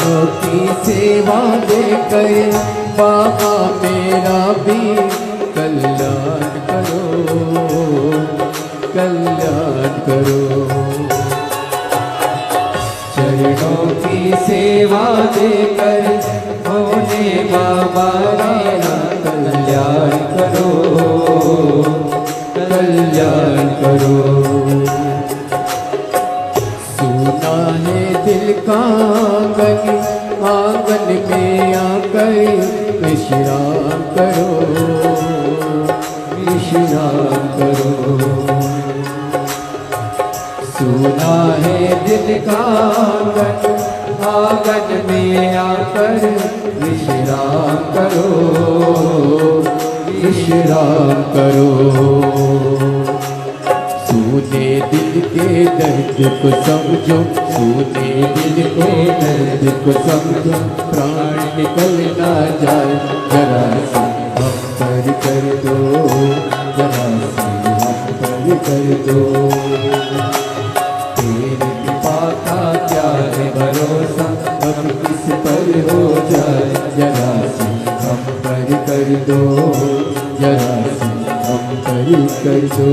चरणों की सेवा देकर बाबा मेरा भी कल्याण करो, कल्याण करो। चरणों की सेवा देकर भोले बाबा मेरा कल्याण करो, कल्याण करो। सुना है दिल का आंगन, आंगन में आकर विश्राम करो, विश्राम करो। सुना है दिल का आंगन, आंगन में आकर विश्राम करो, विश्राम करो। सूने दिल के दर्द को समझो, सूने दिल के दर्द को समझो, प्राण निकल ना जाए, जरा सी हम पर कर दो, जरा सी हम पर कर दो। तेरी कृपा का क्या है भरोसा, अब किस पर हो जाए, जरा सी हम पर कर दो, जरा सी हम पर कर दो।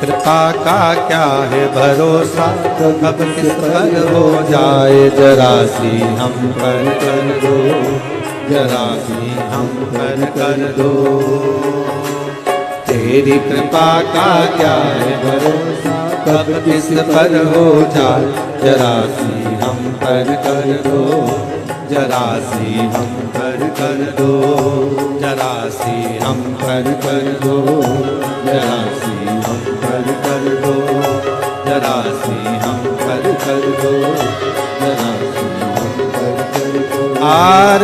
कृपा का क्या है भरोसा, कब किस पर हो जाए, जरा सी हम पर कर दो, जरा सी हम पर कर दो। तेरी कृपा का क्या है भरोसा, कब किस पर हो जाए, जरा सी हम पर कर दो, जरा सी हम पर कर दो, जरा सी हम पर कर दो, जरा सी हम पर कर दो, जरा सी हम पर कर दो, जरा सी हम पर कर दो। आर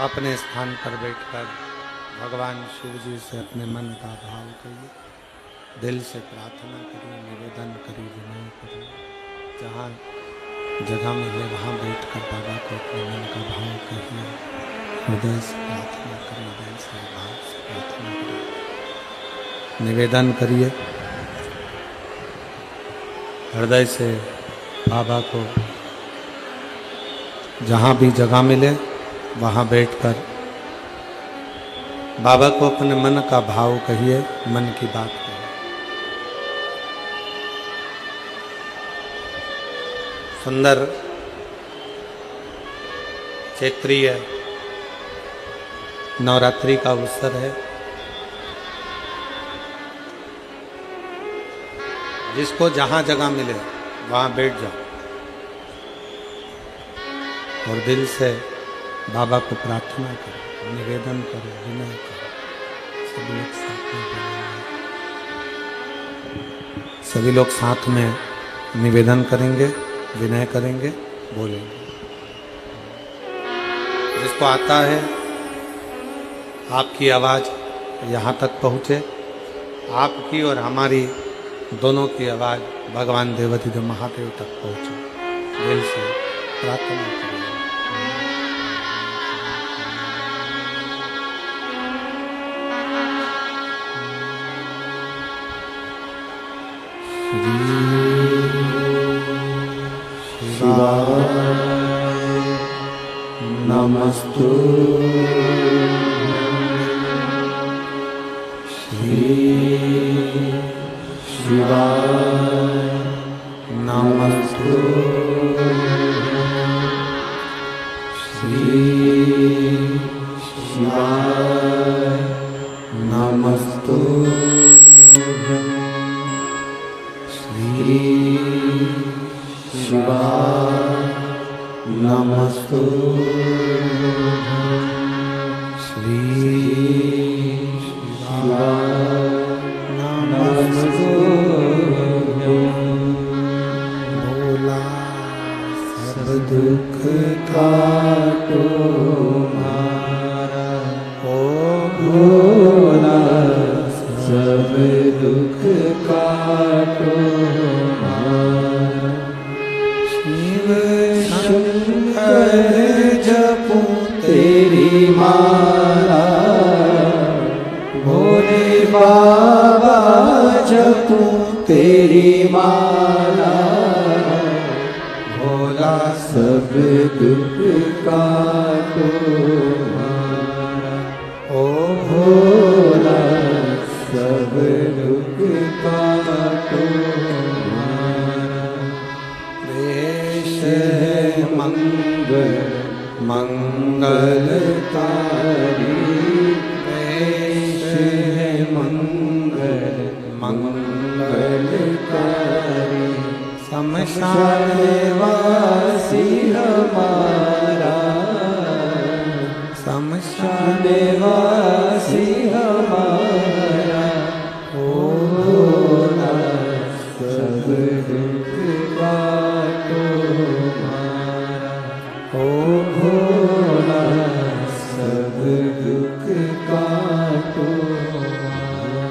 अपने स्थान पर बैठकर भगवान शिव जी से अपने मन का भाव करिए, दिल से प्रार्थना करिए, निवेदन करिए, विनय करिए। जहाँ जगह मिले वहाँ बैठकर बाबा को अपने मन का भाव कहिए, हृदय से प्रार्थना करिए, हृदय से भाव से प्रार्थना करिए, निवेदन करिए, हृदय से बाबा को जहाँ भी जगह मिले वहाँ बैठकर बाबा को अपने मन का भाव कहिए, मन की बात कहिए। सुंदर चैत्रीय नवरात्रि का अवसर है। जिसको जहाँ जगह मिले वहाँ बैठ जाओ और दिल से बाबा को प्रार्थना करो, निवेदन करो, विनय करो। सभी लोग साथ में निवेदन करेंगे, विनय करेंगे। बोलेंगे। जिसको आता है आपकी आवाज़ यहाँ तक पहुँचे, आपकी और हमारी दोनों की आवाज़ भगवान देवाधिदेव महादेव तक पहुँचे, दिल से प्रार्थना करें। शिवाय नमस्तु शिवाय नमस्तु शिवाय नमस्तु शिवाय नमस्तु भोला सब दुख काटो मारा, ओ भोला सब दुख काटो मारा। शिव शंकर जपूं तेरी माला, भोले बाबा जपूं तेरी माला, भोला सब दुख काटो मारा, ओ भोला सब दुख काटो मारा। देश है मंगल मंगलकारी, देश है मंगल मंगलकारी। शमशान वासी हमारा, शमशान वासी हमारा, ओ भोला सब दुख काटो मारा, ओ भोला सब दुख काटो मारा।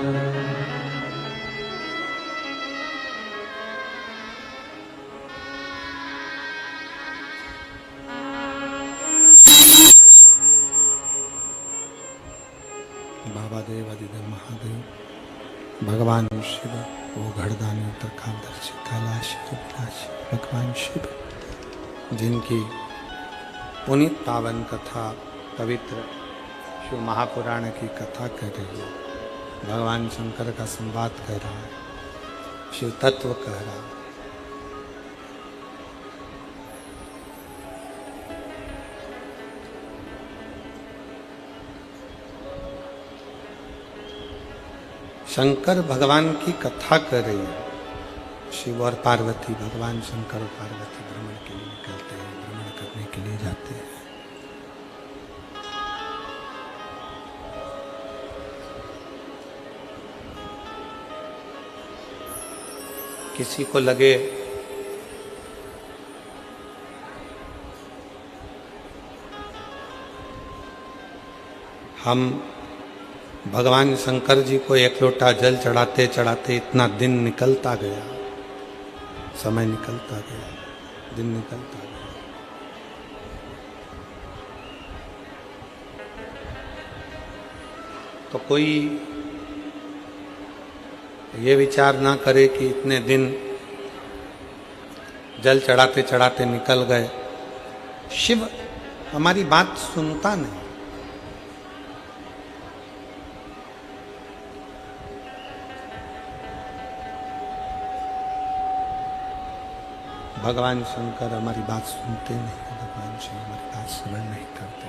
बाबा देवाधिदेव महादेव, भगवान शिव, वो घड़दानी उत्तरकांदर्शी कैलाश विलासी भगवान शिव, जिनकी पुनीत पावन कथा पवित्र शिव महापुराण की कथा कह रही है, भगवान शंकर का संवाद कह रहा है, शिव तत्व कह रहा है। शंकर भगवान की कथा कर रही है। शिव और पार्वती, भगवान शंकर और पार्वती भ्रमण के लिए निकलते हैं, भ्रमण करने के लिए जाते हैं। किसी को लगे हम भगवान शंकर जी को एक लोटा जल चढ़ाते चढ़ाते इतना दिन निकलता गया, समय निकलता गया, दिन निकलता गया। तो कोई ये विचार ना करे कि इतने दिन जल चढ़ाते चढ़ाते निकल गए। शिव हमारी बात सुनता नहीं। भगवान शंकर हमारी बात सुनते नहीं, भगवान शिव हमारी बात श्रवण नहीं करते।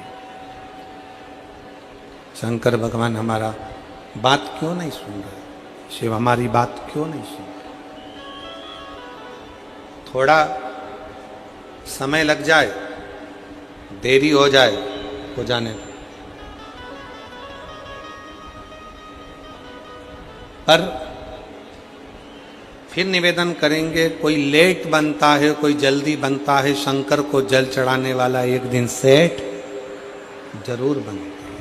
शंकर भगवान हमारा बात क्यों नहीं सुन रहे? शिव हमारी बात क्यों नहीं सुन रहे? थोड़ा समय लग जाए, देरी हो जाए, हो जाने दो, पर फिर निवेदन करेंगे, कोई लेट बनता है, कोई जल्दी बनता है, शंकर को जल चढ़ाने वाला एक दिन सेठ जरूर बनता है।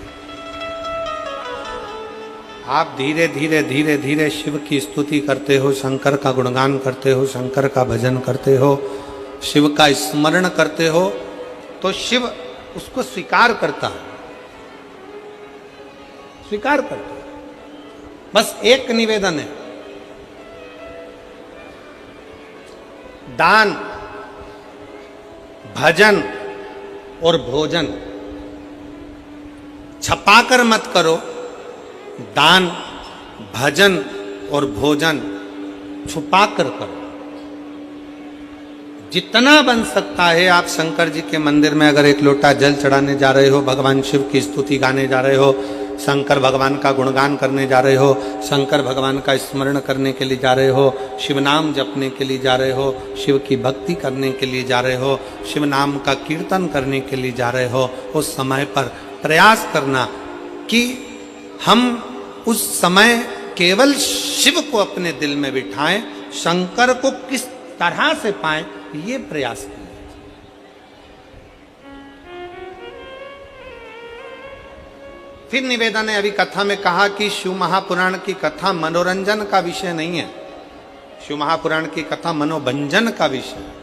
आप धीरे धीरे धीरे धीरे शिव की स्तुति करते हो, शंकर का गुणगान करते हो, शंकर का भजन करते हो, शिव का स्मरण करते हो, तो शिव उसको स्वीकार करता है, स्वीकार करता है। बस एक निवेदन है, दान, भजन और भोजन छपाकर मत करो। दान, भजन और भोजन छुपाकर करो। जितना बन सकता है, आप शंकर जी के मंदिर में अगर एक लोटा जल चढ़ाने जा रहे हो, भगवान शिव की स्तुति गाने जा रहे हो, शंकर भगवान का गुणगान करने जा रहे हो, शंकर भगवान का स्मरण करने के लिए जा रहे हो, शिव नाम जपने के लिए जा रहे हो, शिव की भक्ति करने के लिए जा रहे हो, शिव नाम का कीर्तन करने के लिए जा रहे हो, उस समय पर प्रयास करना कि हम उस समय केवल शिव को अपने दिल में बिठाएं, शंकर को किस तरह से पाएं, ये प्रयास करें। फिर निवेदन ने अभी कथा में कहा कि शिव महापुराण की कथा मनोरंजन का विषय नहीं है, शिव महापुराण की कथा मनोभंजन का विषय है।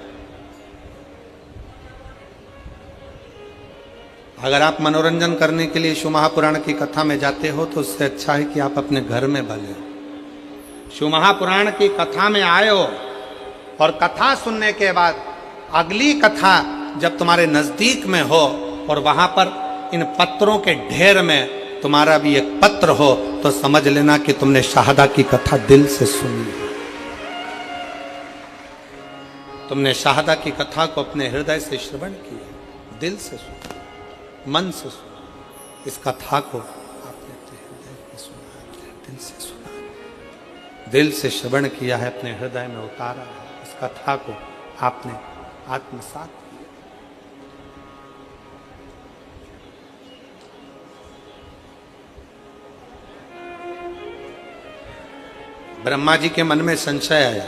अगर आप मनोरंजन करने के लिए शिव महापुराण की कथा में जाते हो तो उससे अच्छा है कि आप अपने घर में भले हो। शिव महापुराण की कथा में आए हो और कथा सुनने के बाद अगली कथा जब तुम्हारे नजदीक में हो और वहां पर इन पत्रों के ढेर में तुम्हारा भी एक पत्र हो, तो समझ लेना कि तुमने शाहदा की कथा दिल से सुनी है। तुमने शाहदा की कथा को अपने हृदय से श्रवण किया, दिल से सुना, मन से सुना। इस कथा को आपने अपने हृदय में सुना, अपने दिल से सुना, दिल से श्रवण किया है, अपने हृदय में उतारा है। इस कथा को आपने आत्मसात किया। ब्रह्मा जी के मन में संशय आया,